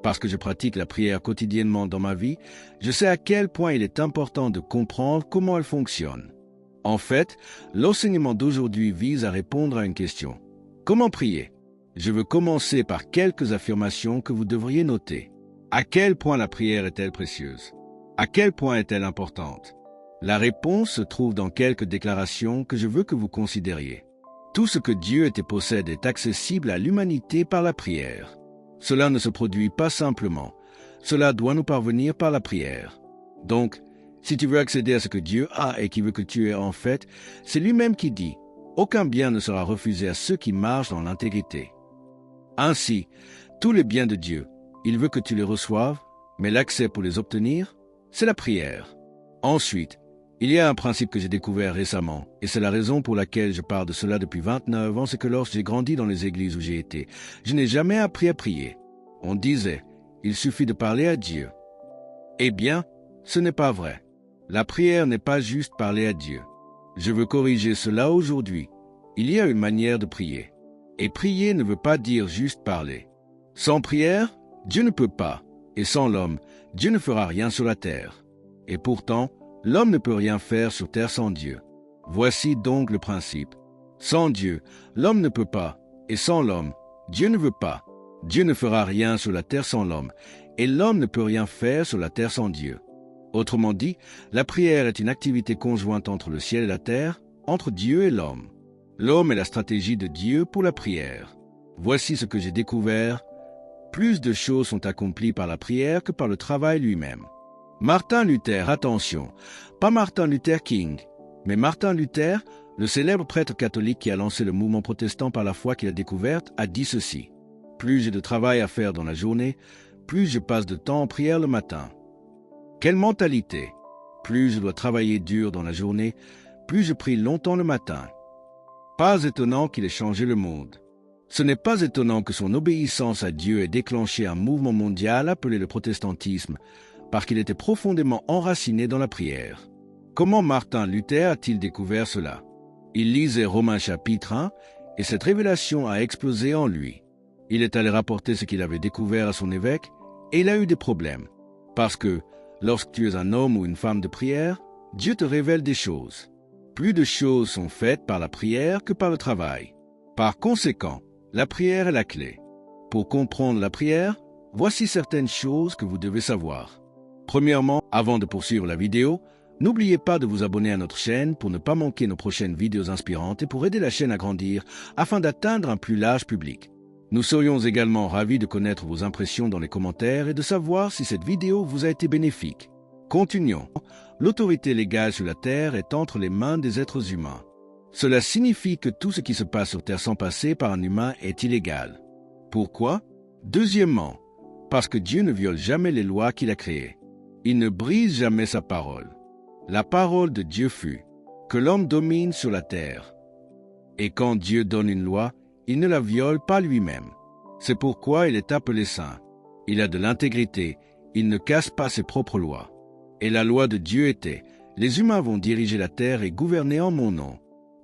Parce que je pratique la prière quotidiennement dans ma vie, je sais à quel point il est important de comprendre comment elle fonctionne. En fait, l'enseignement d'aujourd'hui vise à répondre à une question. Comment prier? Je veux commencer par quelques affirmations que vous devriez noter. À quel point la prière est-elle précieuse? À quel point est-elle importante? La réponse se trouve dans quelques déclarations que je veux que vous considériez. Tout ce que Dieu et possède est accessible à l'humanité par la prière. Cela ne se produit pas simplement. Cela doit nous parvenir par la prière. Donc, si tu veux accéder à ce que Dieu a et qui veut que tu aies en fait, c'est lui-même qui dit « Aucun bien ne sera refusé à ceux qui marchent dans l'intégrité ». Ainsi, tous les biens de Dieu, il veut que tu les reçoives, mais l'accès pour les obtenir, c'est la prière. Ensuite, il y a un principe que j'ai découvert récemment, et c'est la raison pour laquelle je parle de cela depuis 29 ans, c'est que lorsque j'ai grandi dans les églises où j'ai été, je n'ai jamais appris à prier. On disait, il suffit de parler à Dieu. Eh bien, ce n'est pas vrai. La prière n'est pas juste parler à Dieu. Je veux corriger cela aujourd'hui. Il y a une manière de prier. Et prier ne veut pas dire juste parler. Sans prière, Dieu ne peut pas, et sans l'homme, Dieu ne fera rien sur la terre. Et pourtant, l'homme ne peut rien faire sur terre sans Dieu. Voici donc le principe. Sans Dieu, l'homme ne peut pas, et sans l'homme, Dieu ne veut pas. Dieu ne fera rien sur la terre sans l'homme, et l'homme ne peut rien faire sur la terre sans Dieu. Autrement dit, la prière est une activité conjointe entre le ciel et la terre, entre Dieu et l'homme. L'homme est la stratégie de Dieu pour la prière. Voici ce que j'ai découvert. Plus de choses sont accomplies par la prière que par le travail lui-même. Martin Luther, attention, pas Martin Luther King, mais Martin Luther, le célèbre prêtre catholique qui a lancé le mouvement protestant par la foi qu'il a découverte, a dit ceci. Plus j'ai de travail à faire dans la journée, plus je passe de temps en prière le matin. Quelle mentalité! Plus je dois travailler dur dans la journée, plus je prie longtemps le matin. Pas étonnant qu'il ait changé le monde. Ce n'est pas étonnant que son obéissance à Dieu ait déclenché un mouvement mondial appelé le protestantisme, parce qu'il était profondément enraciné dans la prière. Comment Martin Luther a-t-il découvert cela? Il lisait Romains chapitre 1, et cette révélation a explosé en lui. Il est allé rapporter ce qu'il avait découvert à son évêque, et il a eu des problèmes. Parce que, lorsque tu es un homme ou une femme de prière, Dieu te révèle des choses. Plus de choses sont faites par la prière que par le travail. Par conséquent, la prière est la clé. Pour comprendre la prière, voici certaines choses que vous devez savoir. Premièrement, avant de poursuivre la vidéo, n'oubliez pas de vous abonner à notre chaîne pour ne pas manquer nos prochaines vidéos inspirantes et pour aider la chaîne à grandir afin d'atteindre un plus large public. Nous serions également ravis de connaître vos impressions dans les commentaires et de savoir si cette vidéo vous a été bénéfique. Continuons. L'autorité légale sur la terre est entre les mains des êtres humains. Cela signifie que tout ce qui se passe sur terre sans passer par un humain est illégal. Pourquoi? Deuxièmement, parce que Dieu ne viole jamais les lois qu'il a créées. Il ne brise jamais sa parole. La parole de Dieu fut que l'homme domine sur la terre. Et quand Dieu donne une loi, il ne la viole pas lui-même. C'est pourquoi il est appelé saint. Il a de l'intégrité, il ne casse pas ses propres lois. Et la loi de Dieu était, les humains vont diriger la terre et gouverner en mon nom.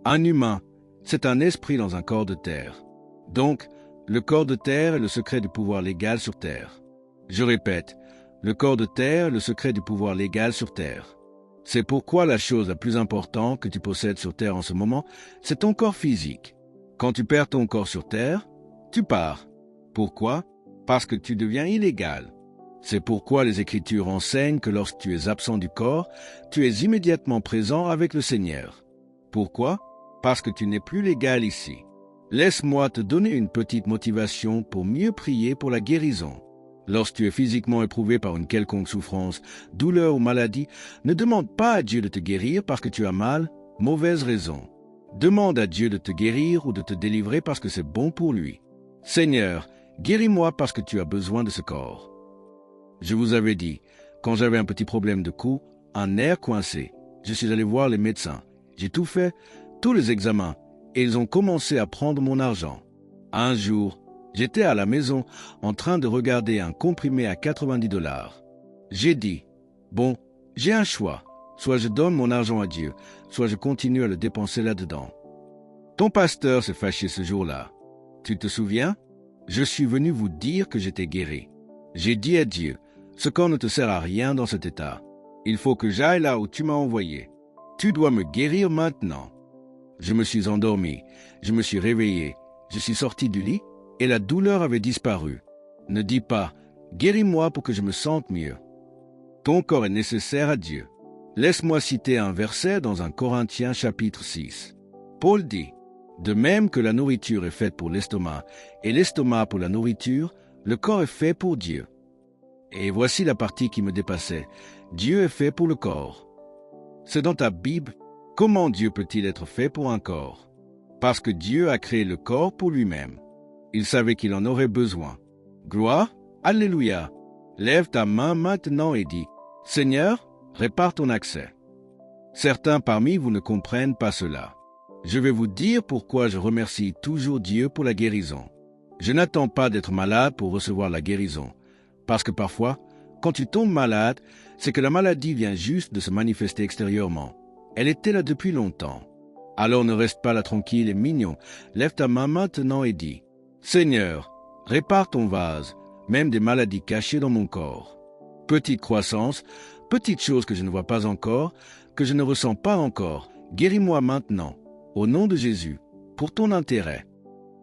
Un humain, c'est un esprit dans un corps de terre. Donc, le corps de terre est le secret du pouvoir légal sur terre. Je répète, le corps de terre est le secret du pouvoir légal sur terre. C'est pourquoi la chose la plus importante que tu possèdes sur terre en ce moment, c'est ton corps physique. Quand tu perds ton corps sur terre, tu pars. Pourquoi? Parce que tu deviens illégal. C'est pourquoi les Écritures enseignent que lorsque tu es absent du corps, tu es immédiatement présent avec le Seigneur. Pourquoi? Parce que tu n'es plus légal ici. Laisse-moi te donner une petite motivation pour mieux prier pour la guérison. Lorsque tu es physiquement éprouvé par une quelconque souffrance, douleur ou maladie, ne demande pas à Dieu de te guérir parce que tu as mal, mauvaise raison. Demande à Dieu de te guérir ou de te délivrer parce que c'est bon pour lui. Seigneur, guéris-moi parce que tu as besoin de ce corps. Je vous avais dit, quand j'avais un petit problème de cou, un nerf coincé, je suis allé voir les médecins. J'ai tout fait, tous les examens, et ils ont commencé à prendre mon argent. Un jour, j'étais à la maison en train de regarder un comprimé à 90 $. J'ai dit, bon, j'ai un choix. Soit je donne mon argent à Dieu, soit je continue à le dépenser là-dedans. Ton pasteur s'est fâché ce jour-là. Tu te souviens? Je suis venu vous dire que j'étais guéri. J'ai dit à Dieu, ce corps ne te sert à rien dans cet état. Il faut que j'aille là où tu m'as envoyé. Tu dois me guérir maintenant. Je me suis endormi, je me suis réveillé, je suis sorti du lit et la douleur avait disparu. Ne dis pas, guéris-moi pour que je me sente mieux. Ton corps est nécessaire à Dieu. Laisse-moi citer un verset dans 1 Corinthiens chapitre 6. Paul dit, de même que la nourriture est faite pour l'estomac et l'estomac pour la nourriture, le corps est fait pour Dieu. Et voici la partie qui me dépassait. Dieu est fait pour le corps. C'est dans ta Bible. Comment Dieu peut-il être fait pour un corps? Parce que Dieu a créé le corps pour lui-même. Il savait qu'il en aurait besoin. Gloire, Alléluia. Lève ta main maintenant et dis, Seigneur, répare ton accès. Certains parmi vous ne comprennent pas cela. Je vais vous dire pourquoi je remercie toujours Dieu pour la guérison. Je n'attends pas d'être malade pour recevoir la guérison. Parce que parfois, quand tu tombes malade, c'est que la maladie vient juste de se manifester extérieurement. Elle était là depuis longtemps. Alors ne reste pas là tranquille et mignon. Lève ta main maintenant et dis, Seigneur, répare ton vase, même des maladies cachées dans mon corps. Petite croissance, petite chose que je ne vois pas encore, que je ne ressens pas encore, guéris-moi maintenant, au nom de Jésus, pour ton intérêt.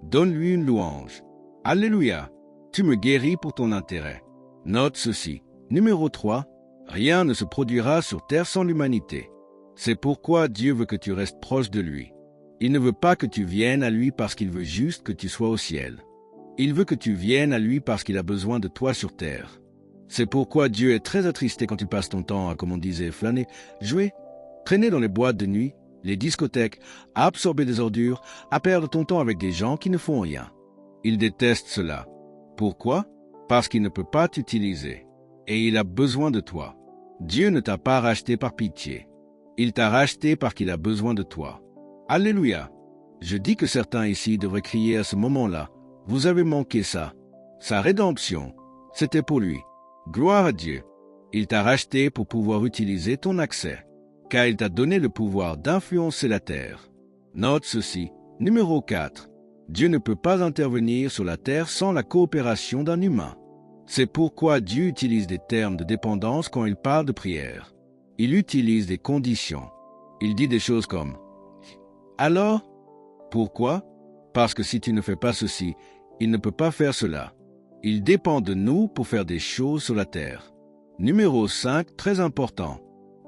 Donne-lui une louange. Alléluia, tu me guéris pour ton intérêt. Note ceci. Numéro 3. Rien ne se produira sur terre sans l'humanité. C'est pourquoi Dieu veut que tu restes proche de lui. Il ne veut pas que tu viennes à lui parce qu'il veut juste que tu sois au ciel. Il veut que tu viennes à lui parce qu'il a besoin de toi sur terre. C'est pourquoi Dieu est très attristé quand tu passes ton temps à, comme on disait, flâner, jouer, traîner dans les boîtes de nuit, les discothèques, à absorber des ordures, à perdre ton temps avec des gens qui ne font rien. Il déteste cela. Pourquoi? Parce qu'il ne peut pas t'utiliser. Et il a besoin de toi. Dieu ne t'a pas racheté par pitié. Il t'a racheté parce qu'il a besoin de toi. Alléluia. Je dis que certains ici devraient crier à ce moment-là, vous avez manqué ça. Sa rédemption, c'était pour lui. Gloire à Dieu. Il t'a racheté pour pouvoir utiliser ton accès, car il t'a donné le pouvoir d'influencer la terre. Note ceci. Numéro 4. Dieu ne peut pas intervenir sur la terre sans la coopération d'un humain. C'est pourquoi Dieu utilise des termes de dépendance quand il parle de prière. Il utilise des conditions. Il dit des choses comme « Alors, pourquoi? Parce que si tu ne fais pas ceci, il ne peut pas faire cela. » Il dépend de nous pour faire des choses sur la terre. Numéro 5, très important.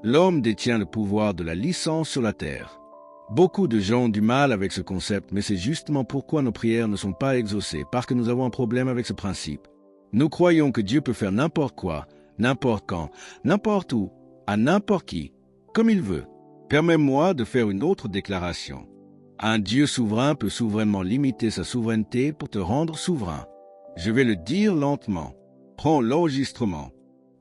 L'homme détient le pouvoir de la licence sur la terre. Beaucoup de gens ont du mal avec ce concept, mais c'est justement pourquoi nos prières ne sont pas exaucées, parce que nous avons un problème avec ce principe. Nous croyons que Dieu peut faire n'importe quoi, n'importe quand, n'importe où, à n'importe qui, comme il veut. Permets-moi de faire une autre déclaration. Un Dieu souverain peut souverainement limiter sa souveraineté pour te rendre souverain. Je vais le dire lentement. Prends l'enregistrement.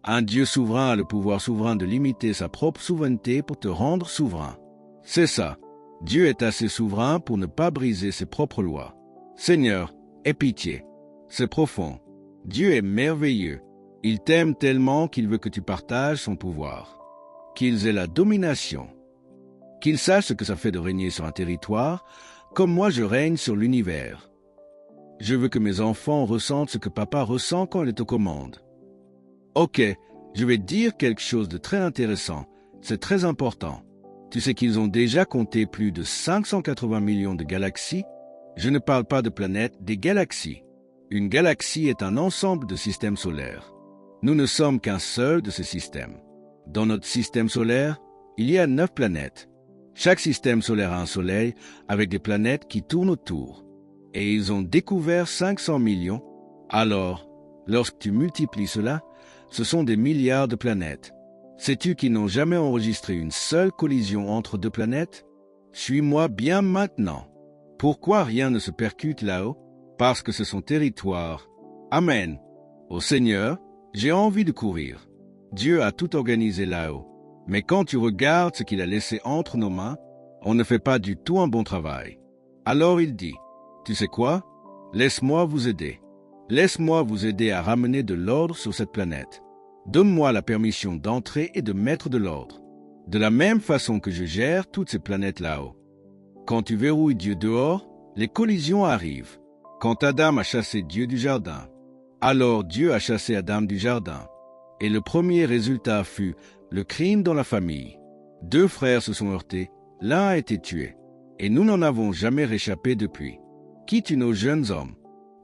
Un Dieu souverain a le pouvoir souverain de limiter sa propre souveraineté pour te rendre souverain. C'est ça. Dieu est assez souverain pour ne pas briser ses propres lois. Seigneur, aie pitié. C'est profond. Dieu est merveilleux. Il t'aime tellement qu'il veut que tu partages son pouvoir. Qu'il ait la domination. Qu'il sache ce que ça fait de régner sur un territoire, comme moi je règne sur l'univers. Je veux que mes enfants ressentent ce que papa ressent quand il est aux commandes. Ok, je vais dire quelque chose de très intéressant. C'est très important. Tu sais qu'ils ont déjà compté plus de 580 millions de galaxies? Je ne parle pas de planètes, des galaxies. Une galaxie est un ensemble de systèmes solaires. Nous ne sommes qu'un seul de ces systèmes. Dans notre système solaire, il y a 9 planètes. Chaque système solaire a un soleil avec des planètes qui tournent autour. Et ils ont découvert 500 millions. Alors, lorsque tu multiplies cela, ce sont des milliards de planètes. Sais-tu qu'ils n'ont jamais enregistré une seule collision entre deux planètes? Suis-moi bien maintenant. Pourquoi rien ne se percute là-haut? Parce que c'est son territoire. Amen. Ô Seigneur, j'ai envie de courir. Dieu a tout organisé là-haut. Mais quand tu regardes ce qu'il a laissé entre nos mains, on ne fait pas du tout un bon travail. Alors il dit, tu sais quoi? Laisse-moi vous aider. Laisse-moi vous aider à ramener de l'ordre sur cette planète. Donne-moi la permission d'entrer et de mettre de l'ordre. De la même façon que je gère toutes ces planètes là-haut. Quand tu verrouilles Dieu dehors, les collisions arrivent. Quand Adam a chassé Dieu du jardin, Alors Dieu a chassé Adam du jardin. Et le premier résultat fut le crime dans la famille. 2 frères se sont heurtés, l'un a été tué. Et nous n'en avons jamais réchappé depuis. Qui tue nos jeunes hommes?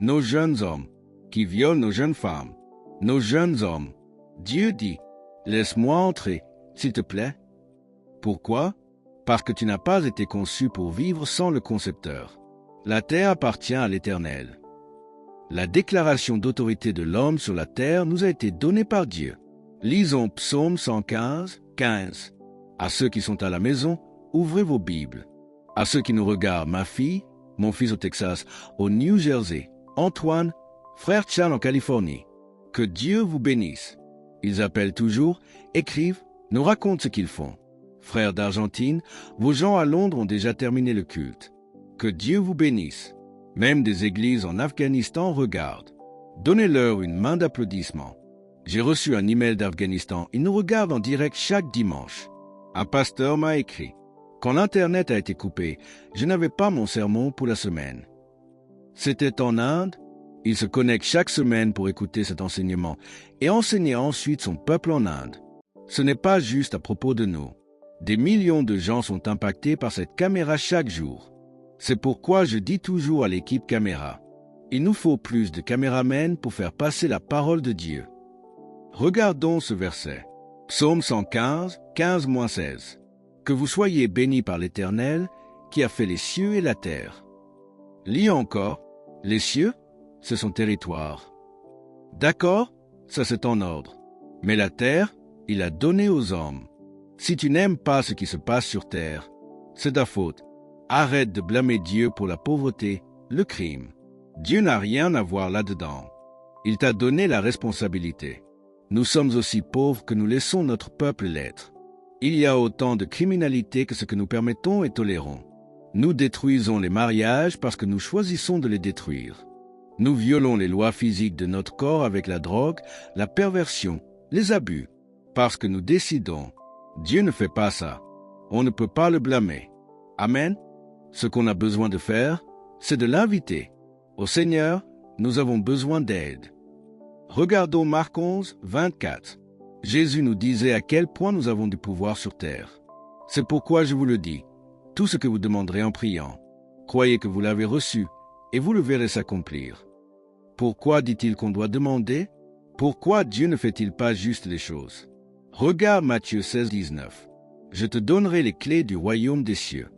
Nos jeunes hommes. Qui violent nos jeunes femmes? Nos jeunes hommes. Dieu dit, laisse-moi entrer, s'il te plaît. Pourquoi? Parce que tu n'as pas été conçu pour vivre sans le concepteur. La terre appartient à l'Éternel. La déclaration d'autorité de l'homme sur la terre nous a été donnée par Dieu. Lisons Psaume 115, 15. À ceux qui sont à la maison, ouvrez vos Bibles. À ceux qui nous regardent, ma fille, mon fils au Texas, au New Jersey, Antoine, frère Charles en Californie. Que Dieu vous bénisse. Ils appellent toujours, écrivent, nous racontent ce qu'ils font. Frères d'Argentine, vos gens à Londres ont déjà terminé le culte. Que Dieu vous bénisse. Même des églises en Afghanistan regardent. Donnez-leur une main d'applaudissement. J'ai reçu un email d'Afghanistan. Ils nous regardent en direct chaque dimanche. Un pasteur m'a écrit. Quand l'Internet a été coupé, je n'avais pas mon sermon pour la semaine. C'était en Inde. Il se connecte chaque semaine pour écouter cet enseignement et enseigner ensuite son peuple en Inde. Ce n'est pas juste à propos de nous. Des millions de gens sont impactés par cette caméra chaque jour. C'est pourquoi je dis toujours à l'équipe caméra, il nous faut plus de caméramens pour faire passer la parole de Dieu. Regardons ce verset. Psaume 115, 15-16. Que vous soyez bénis par l'Éternel, qui a fait les cieux et la terre. Lis encore. Les cieux, c'est son territoire. D'accord, ça c'est en ordre. Mais la terre, il a donné aux hommes. Si tu n'aimes pas ce qui se passe sur terre, c'est ta faute. Arrête de blâmer Dieu pour la pauvreté, le crime. Dieu n'a rien à voir là-dedans. Il t'a donné la responsabilité. Nous sommes aussi pauvres que nous laissons notre peuple l'être. Il y a autant de criminalité que ce que nous permettons et tolérons. Nous détruisons les mariages parce que nous choisissons de les détruire. Nous violons les lois physiques de notre corps avec la drogue, la perversion, les abus. Parce que nous décidons. Dieu ne fait pas ça. On ne peut pas le blâmer. Amen. Ce qu'on a besoin de faire, c'est de l'inviter. Au Seigneur, nous avons besoin d'aide. Regardons Marc 11, 24. Jésus nous disait à quel point nous avons du pouvoir sur terre. C'est pourquoi je vous le dis, tout ce que vous demanderez en priant, croyez que vous l'avez reçu, et vous le verrez s'accomplir. Pourquoi dit-il qu'on doit demander? Pourquoi Dieu ne fait-il pas juste les choses? Regarde Matthieu 16, 19. Je te donnerai les clés du royaume des cieux.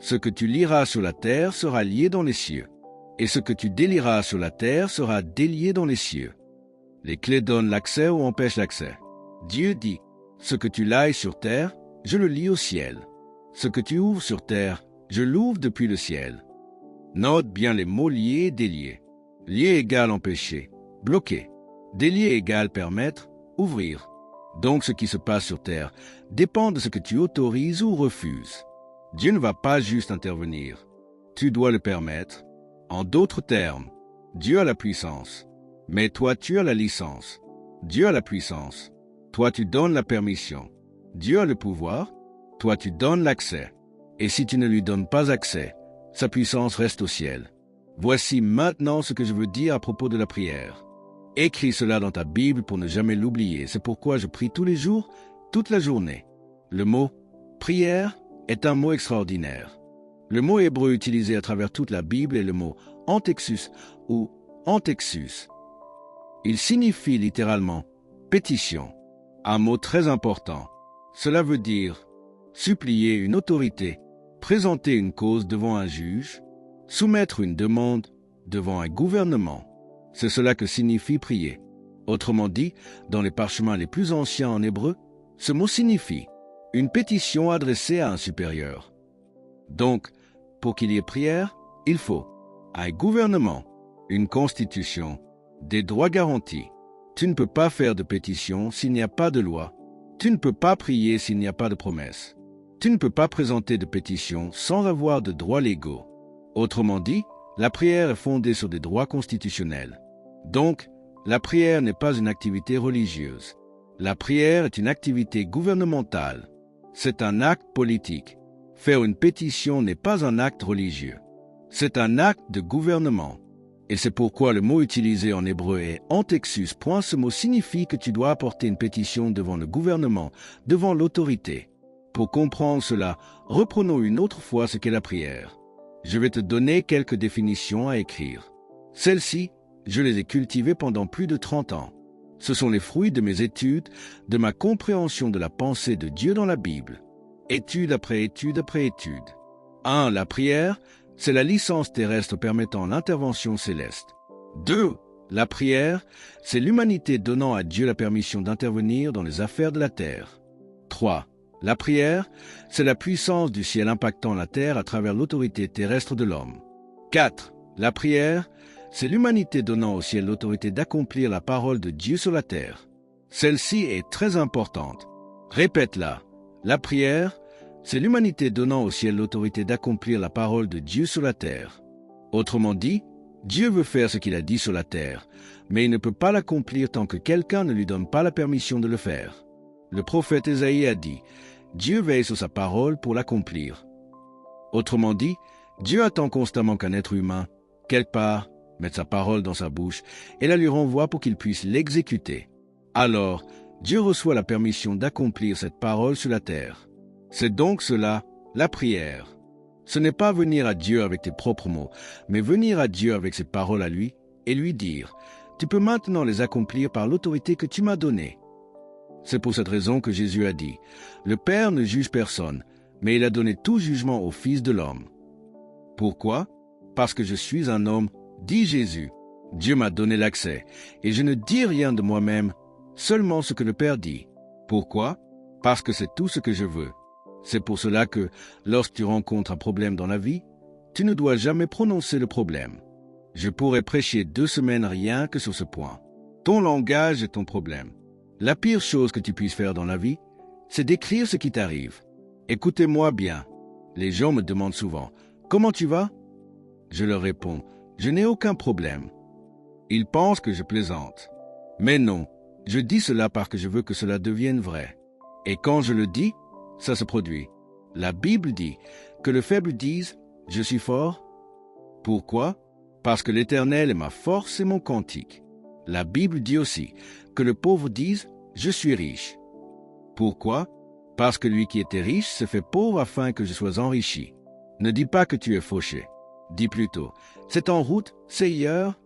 Ce que tu liras sur la terre sera lié dans les cieux, et ce que tu délieras sur la terre sera délié dans les cieux. Les clés donnent l'accès ou empêchent l'accès. Dieu dit, ce que tu lailles sur terre, je le lis au ciel. Ce que tu ouvres sur terre, je l'ouvre depuis le ciel. Note bien les mots liés et déliés. Lié égale empêcher, bloquer. Délié égale permettre, ouvrir. Donc ce qui se passe sur terre dépend de ce que tu autorises ou refuses. Dieu ne va pas juste intervenir. Tu dois le permettre. En d'autres termes, Dieu a la puissance. Mais toi, tu as la licence. Dieu a la puissance. Toi, tu donnes la permission. Dieu a le pouvoir. Toi, tu donnes l'accès. Et si tu ne lui donnes pas accès, sa puissance reste au ciel. Voici maintenant ce que je veux dire à propos de la prière. Écris cela dans ta Bible pour ne jamais l'oublier. C'est pourquoi je prie tous les jours, toute la journée. Le mot « prière » est un mot extraordinaire. Le mot hébreu utilisé à travers toute la Bible est le mot « antexus » ou « antexus ». Il signifie littéralement « pétition », un mot très important. Cela veut dire supplier une autorité, présenter une cause devant un juge, soumettre une demande devant un gouvernement. C'est cela que signifie prier. Autrement dit, dans les parchemins les plus anciens en hébreu, ce mot signifie une pétition adressée à un supérieur. Donc, pour qu'il y ait prière, il faut un gouvernement, une constitution, des droits garantis. Tu ne peux pas faire de pétition s'il n'y a pas de loi. Tu ne peux pas prier s'il n'y a pas de promesse. Tu ne peux pas présenter de pétition sans avoir de droits légaux. Autrement dit, la prière est fondée sur des droits constitutionnels. Donc, la prière n'est pas une activité religieuse. La prière est une activité gouvernementale. C'est un acte politique. Faire une pétition n'est pas un acte religieux. C'est un acte de gouvernement. Et c'est pourquoi le mot utilisé en hébreu est antexus. Ce mot signifie que tu dois apporter une pétition devant le gouvernement, devant l'autorité. Pour comprendre cela, reprenons une autre fois ce qu'est la prière. Je vais te donner quelques définitions à écrire. Celles-ci, je les ai cultivées pendant plus de 30 ans. Ce sont les fruits de mes études, de ma compréhension de la pensée de Dieu dans la Bible. Étude après étude après étude. 1. La prière, c'est la licence terrestre permettant l'intervention céleste. 2. La prière, c'est l'humanité donnant à Dieu la permission d'intervenir dans les affaires de la terre. 3. La prière, c'est la puissance du ciel impactant la terre à travers l'autorité terrestre de l'homme. 4. La prière, c'est l'humanité donnant au ciel l'autorité d'accomplir la parole de Dieu sur la terre. Celle-ci est très importante. Répète-la. La prière, c'est l'humanité donnant au ciel l'autorité d'accomplir la parole de Dieu sur la terre. Autrement dit, Dieu veut faire ce qu'il a dit sur la terre, mais il ne peut pas l'accomplir tant que quelqu'un ne lui donne pas la permission de le faire. Le prophète Ésaïe a dit, « Dieu veille sur sa parole pour l'accomplir. » Autrement dit, Dieu attend constamment qu'un être humain, quelque part, mette sa parole dans sa bouche et la lui renvoie pour qu'il puisse l'exécuter. Alors, Dieu reçoit la permission d'accomplir cette parole sur la terre. C'est donc cela, la prière. Ce n'est pas venir à Dieu avec tes propres mots, mais venir à Dieu avec ses paroles à lui et lui dire, « Tu peux maintenant les accomplir par l'autorité que tu m'as donnée. » C'est pour cette raison que Jésus a dit, « Le Père ne juge personne, mais il a donné tout jugement au Fils de l'homme. » Pourquoi? Parce que je suis un homme, dit Jésus. Dieu m'a donné l'accès, et je ne dis rien de moi-même, seulement ce que le Père dit. Pourquoi? Parce que c'est tout ce que je veux. C'est pour cela que, lorsque tu rencontres un problème dans la vie, tu ne dois jamais prononcer le problème. Je pourrais prêcher 2 semaines rien que sur ce point. Ton langage est ton problème. La pire chose que tu puisses faire dans la vie, c'est d'écrire ce qui t'arrive. Écoutez-moi bien. Les gens me demandent souvent, « Comment tu vas ?» Je leur réponds, « Je n'ai aucun problème. » Ils pensent que je plaisante. Mais non, je dis cela parce que je veux que cela devienne vrai. Et quand je le dis, ça se produit. La Bible dit que le faible dise, « Je suis fort. » Pourquoi? Parce que l'Éternel est ma force et mon cantique. La Bible dit aussi que le pauvre dise, « Je suis riche. » Pourquoi? Parce que lui qui était riche se fait pauvre afin que je sois enrichi. Ne dis pas que tu es fauché. Dis plutôt, « C'est en route, Seigneur. »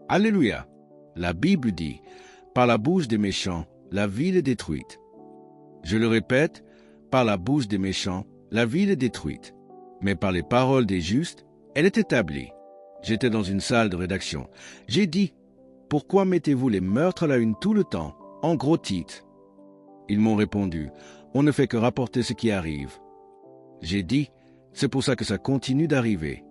Alléluia. La Bible dit, « Par la bouche des méchants, la ville est détruite. » Je le répète, par la bouche des méchants, la ville est détruite. Mais par les paroles des justes, elle est établie. J'étais dans une salle de rédaction. J'ai dit, « Pourquoi mettez-vous les meurtres à la une tout le temps, en gros titres ?» Ils m'ont répondu, « On ne fait que rapporter ce qui arrive. » J'ai dit, « C'est pour ça que ça continue d'arriver.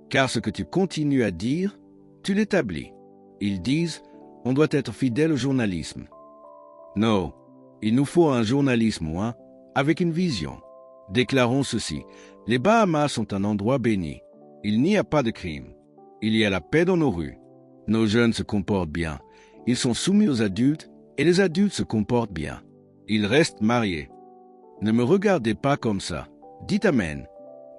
Car ce que tu continues à dire, tu l'établis. » Ils disent, « On doit être fidèle au journalisme. » Non, il nous faut un journalisme, avec une vision. Déclarons ceci, les Bahamas sont un endroit béni. Il n'y a pas de crime. Il y a la paix dans nos rues. Nos jeunes se comportent bien. Ils sont soumis aux adultes et les adultes se comportent bien. Ils restent mariés. Ne me regardez pas comme ça. Dites Amen.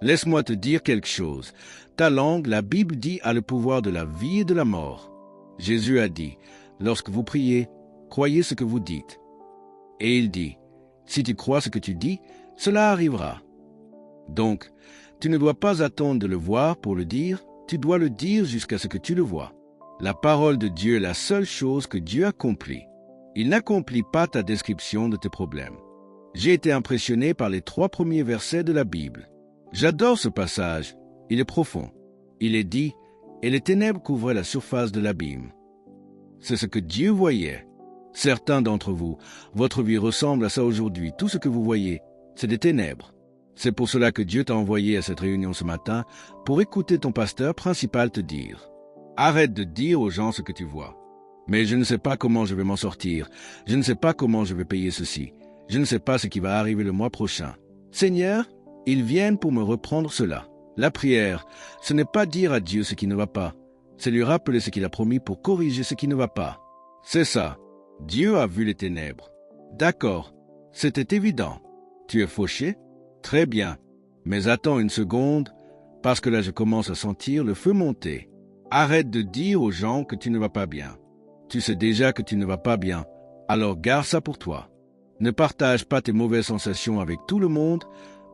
Laisse-moi te dire quelque chose. Ta langue, la Bible dit, a le pouvoir de la vie et de la mort. Jésus a dit, lorsque vous priez, croyez ce que vous dites. Et il dit, si tu crois ce que tu dis, cela arrivera. Donc, tu ne dois pas attendre de le voir pour le dire, tu dois le dire jusqu'à ce que tu le vois. La parole de Dieu est la seule chose que Dieu accomplit. Il n'accomplit pas ta description de tes problèmes. J'ai été impressionné par les 3 premiers versets de la Bible. J'adore ce passage, il est profond. Il est dit, et les ténèbres couvraient la surface de l'abîme. C'est ce que Dieu voyait. Certains d'entre vous, votre vie ressemble à ça aujourd'hui. Tout ce que vous voyez, c'est des ténèbres. C'est pour cela que Dieu t'a envoyé à cette réunion ce matin pour écouter ton pasteur principal te dire. Arrête de dire aux gens ce que tu vois. Mais je ne sais pas comment je vais m'en sortir. Je ne sais pas comment je vais payer ceci. Je ne sais pas ce qui va arriver le mois prochain. Seigneur, ils viennent pour me reprendre cela. La prière, ce n'est pas dire à Dieu ce qui ne va pas. C'est lui rappeler ce qu'il a promis pour corriger ce qui ne va pas. C'est ça. Dieu a vu les ténèbres. D'accord, c'était évident. Tu es fauché? Très bien. Mais attends une seconde, parce que là je commence à sentir le feu monter. Arrête de dire aux gens que tu ne vas pas bien. Tu sais déjà que tu ne vas pas bien, alors garde ça pour toi. Ne partage pas tes mauvaises sensations avec tout le monde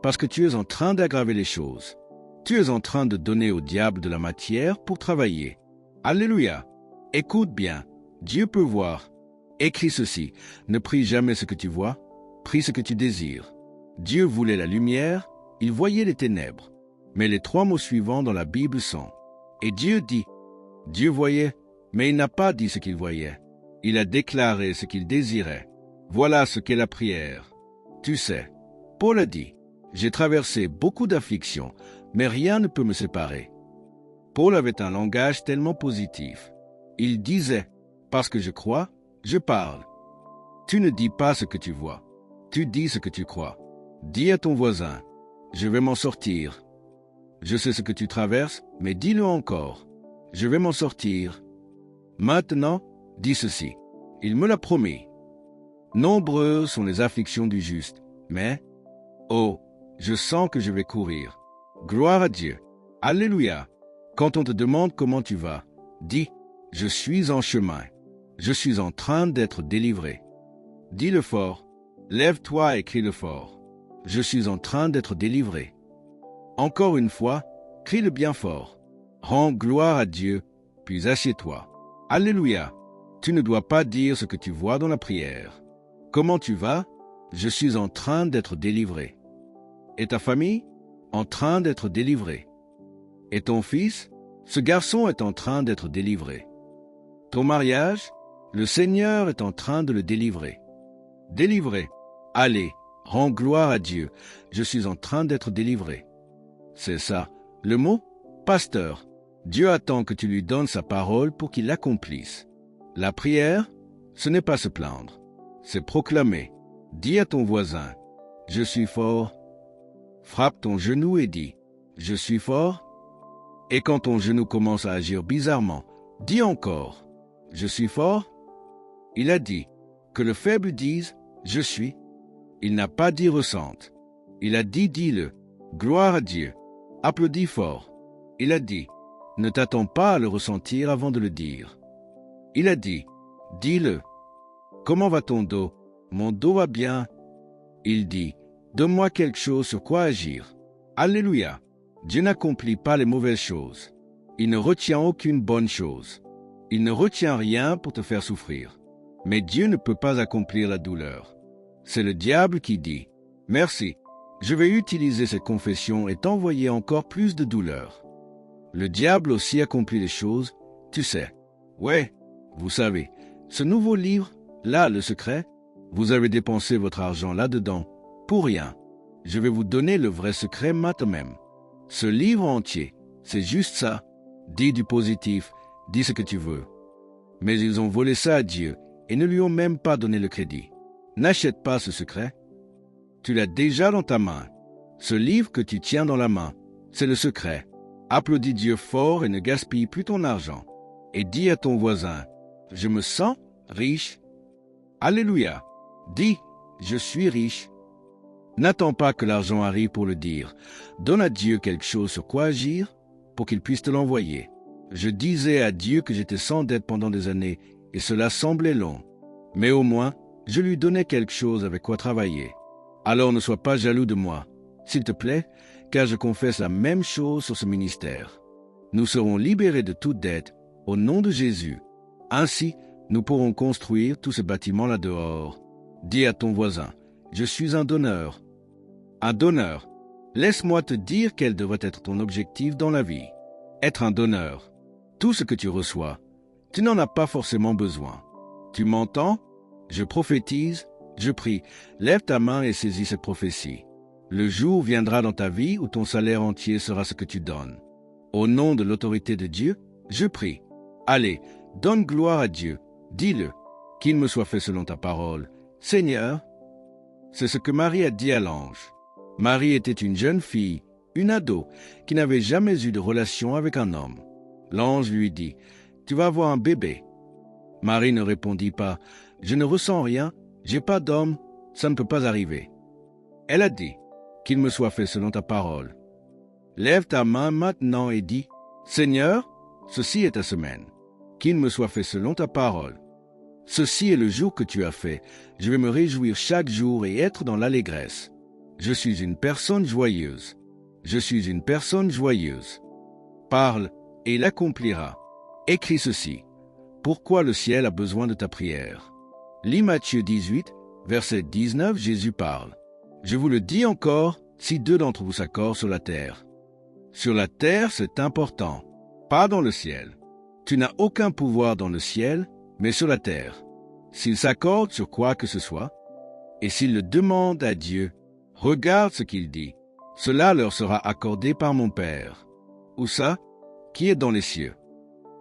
parce que tu es en train d'aggraver les choses. Tu es en train de donner au diable de la matière pour travailler. Alléluia. Écoute bien. Dieu peut voir. Écris ceci. Ne prie jamais ce que tu vois. Prie ce que tu désires. Dieu voulait la lumière. Il voyait les ténèbres. Mais les 3 mots suivants dans la Bible sont « Et Dieu dit ». Dieu voyait, mais il n'a pas dit ce qu'il voyait. Il a déclaré ce qu'il désirait. Voilà ce qu'est la prière. Tu sais, Paul a dit « J'ai traversé beaucoup d'afflictions, mais rien ne peut me séparer ». Paul avait un langage tellement positif. Il disait « Parce que je crois, je parle ». Tu ne dis pas ce que tu vois. Tu dis ce que tu crois. Dis à ton voisin « Je vais m'en sortir ». Je sais ce que tu traverses, mais dis-le encore. Je vais m'en sortir. Maintenant, dis ceci. Il me l'a promis. Nombreuses sont les afflictions du juste, mais, oh, je sens que je vais courir. Gloire à Dieu. Alléluia. Quand on te demande comment tu vas, dis, je suis en chemin. Je suis en train d'être délivré. Dis-le fort. Lève-toi et crie-le fort. Je suis en train d'être délivré. Encore une fois, crie-le bien fort. Rends gloire à Dieu, puis assieds-toi. Alléluia. Tu ne dois pas dire ce que tu vois dans la prière. Comment tu vas? Je suis en train d'être délivré. Et ta famille? En train d'être délivrée. Et ton fils? Ce garçon est en train d'être délivré. Ton mariage? Le Seigneur est en train de le délivrer. Délivré. Allez, rends gloire à Dieu. Je suis en train d'être délivré. C'est ça. Le mot « pasteur ». Dieu attend que tu lui donnes sa parole pour qu'il l'accomplisse. La prière, ce n'est pas se plaindre. C'est proclamer. Dis à ton voisin « Je suis fort ». Frappe ton genou et dis « Je suis fort ». Et quand ton genou commence à agir bizarrement, dis encore « Je suis fort ». Il a dit que le faible dise « Je suis ». Il n'a pas dit « ressente ». Il a dit « dis-le ». Gloire à Dieu. Applaudis fort. Il a dit, ne t'attends pas à le ressentir avant de le dire. Il a dit, dis-le. Comment va ton dos? Mon dos va bien. Il dit, donne-moi quelque chose sur quoi agir. Alléluia. Dieu n'accomplit pas les mauvaises choses. Il ne retient aucune bonne chose. Il ne retient rien pour te faire souffrir. Mais Dieu ne peut pas accomplir la douleur. C'est le diable qui dit, merci. Je vais utiliser cette confession et t'envoyer encore plus de douleur. Le diable aussi accomplit les choses, tu sais. Ouais, vous savez, ce nouveau livre, là, le secret, vous avez dépensé votre argent là-dedans, pour rien. Je vais vous donner le vrai secret maintenant même. Ce livre entier, c'est juste ça. Dis du positif, dis ce que tu veux. Mais ils ont volé ça à Dieu et ne lui ont même pas donné le crédit. N'achète pas ce secret. Tu l'as déjà dans ta main. Ce livre que tu tiens dans la main, c'est le secret. Applaudis Dieu fort et ne gaspille plus ton argent. Et dis à ton voisin, je me sens riche. Alléluia. Dis, je suis riche. N'attends pas que l'argent arrive pour le dire. Donne à Dieu quelque chose sur quoi agir pour qu'il puisse te l'envoyer. Je disais à Dieu que j'étais sans dette pendant des années et cela semblait long. Mais au moins, je lui donnais quelque chose avec quoi travailler. Alors ne sois pas jaloux de moi, s'il te plaît, car je confesse la même chose sur ce ministère. Nous serons libérés de toute dette au nom de Jésus. Ainsi, nous pourrons construire tout ce bâtiment là dehors. Dis à ton voisin, je suis un donneur. Un donneur. Laisse-moi te dire quel devrait être ton objectif dans la vie. Être un donneur. Tout ce que tu reçois, tu n'en as pas forcément besoin. Tu m'entends? Je prophétise. Je prie, lève ta main et saisis cette prophétie. Le jour viendra dans ta vie où ton salaire entier sera ce que tu donnes. Au nom de l'autorité de Dieu, je prie. Allez, donne gloire à Dieu. Dis-le, qu'il me soit fait selon ta parole. Seigneur, c'est ce que Marie a dit à l'ange. Marie était une jeune fille, une ado, qui n'avait jamais eu de relation avec un homme. L'ange lui dit, tu vas avoir un bébé. Marie ne répondit pas, je ne ressens rien. J'ai pas d'homme, ça ne peut pas arriver. Elle a dit, qu'il me soit fait selon ta parole. Lève ta main maintenant et dis, Seigneur, Ceci est ta semaine. Qu'il me soit fait selon ta parole. Ceci est le jour que tu as fait. Je vais me réjouir chaque jour et être dans l'allégresse. Je suis une personne joyeuse. Je suis une personne joyeuse. Parle, et il accomplira. Écris ceci. Pourquoi le ciel a besoin de ta prière? Lis Matthieu 18, verset 19, Jésus parle. Je vous le dis encore, si deux d'entre vous s'accordent sur la terre. Sur la terre, c'est important, pas dans le ciel. Tu n'as aucun pouvoir dans le ciel, mais sur la terre. S'ils s'accordent sur quoi que ce soit, et s'ils le demandent à Dieu, regarde ce qu'il dit. Cela leur sera accordé par mon Père. Où ça? Qui est dans les cieux.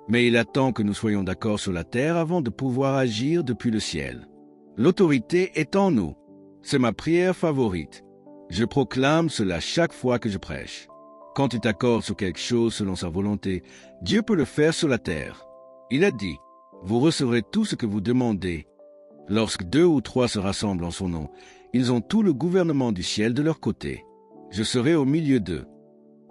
Mais il attend que nous soyons d'accord sur la terre avant de pouvoir agir depuis le ciel. L'autorité est en nous. C'est ma prière favorite. Je proclame cela chaque fois que je prêche. Quand tu t'accordes sur quelque chose selon sa volonté, Dieu peut le faire sur la terre. Il a dit, vous recevrez tout ce que vous demandez. Lorsque 2 ou 3 se rassemblent en son nom, ils ont tout le gouvernement du ciel de leur côté. Je serai au milieu d'eux.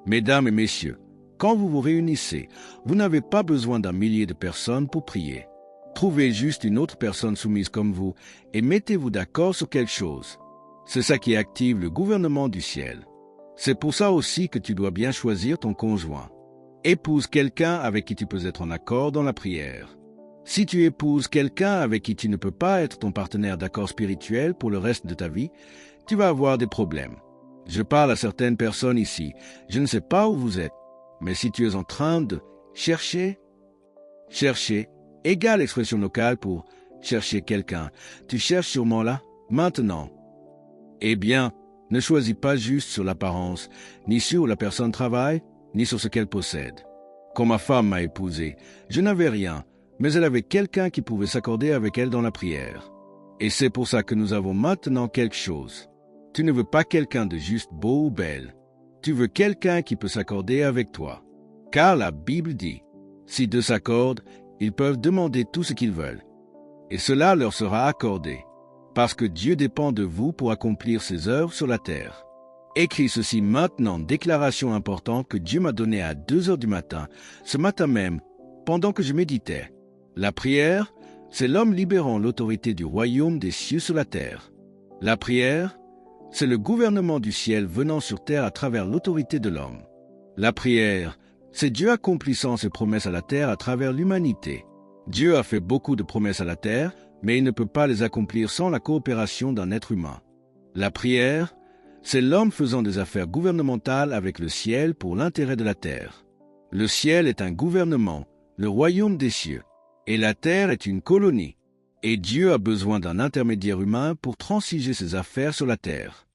Mesdames et messieurs, quand vous vous réunissez, vous n'avez pas besoin d'un millier de personnes pour prier. Trouvez juste une autre personne soumise comme vous et mettez-vous d'accord sur quelque chose. C'est ça qui active le gouvernement du ciel. C'est pour ça aussi que tu dois bien choisir ton conjoint. Épouse quelqu'un avec qui tu peux être en accord dans la prière. Si tu épouses quelqu'un avec qui tu ne peux pas être ton partenaire d'accord spirituel pour le reste de ta vie, tu vas avoir des problèmes. Je parle à certaines personnes ici. Je ne sais pas où vous êtes. Mais si tu es en train de chercher, égale expression locale pour chercher quelqu'un, tu cherches sûrement là, maintenant. Eh bien, ne choisis pas juste sur l'apparence, ni sur où la personne travaille, ni sur ce qu'elle possède. Quand ma femme m'a épousé, je n'avais rien, mais elle avait quelqu'un qui pouvait s'accorder avec elle dans la prière. Et c'est pour ça que nous avons maintenant quelque chose. Tu ne veux pas quelqu'un de juste beau ou belle. Tu veux quelqu'un qui peut s'accorder avec toi. Car la Bible dit, si deux s'accordent, ils peuvent demander tout ce qu'ils veulent. Et cela leur sera accordé, parce que Dieu dépend de vous pour accomplir ses œuvres sur la terre. Écris ceci maintenant, déclaration importante que Dieu m'a donnée à 2 heures du matin, ce matin même, pendant que je méditais. La prière, c'est l'homme libérant l'autorité du royaume des cieux sur la terre. La prière, c'est le gouvernement du ciel venant sur terre à travers l'autorité de l'homme. La prière, c'est Dieu accomplissant ses promesses à la terre à travers l'humanité. Dieu a fait beaucoup de promesses à la terre, mais il ne peut pas les accomplir sans la coopération d'un être humain. La prière, c'est l'homme faisant des affaires gouvernementales avec le ciel pour l'intérêt de la terre. Le ciel est un gouvernement, le royaume des cieux, et la terre est une colonie. Et Dieu a besoin d'un intermédiaire humain pour transiger ses affaires sur la terre.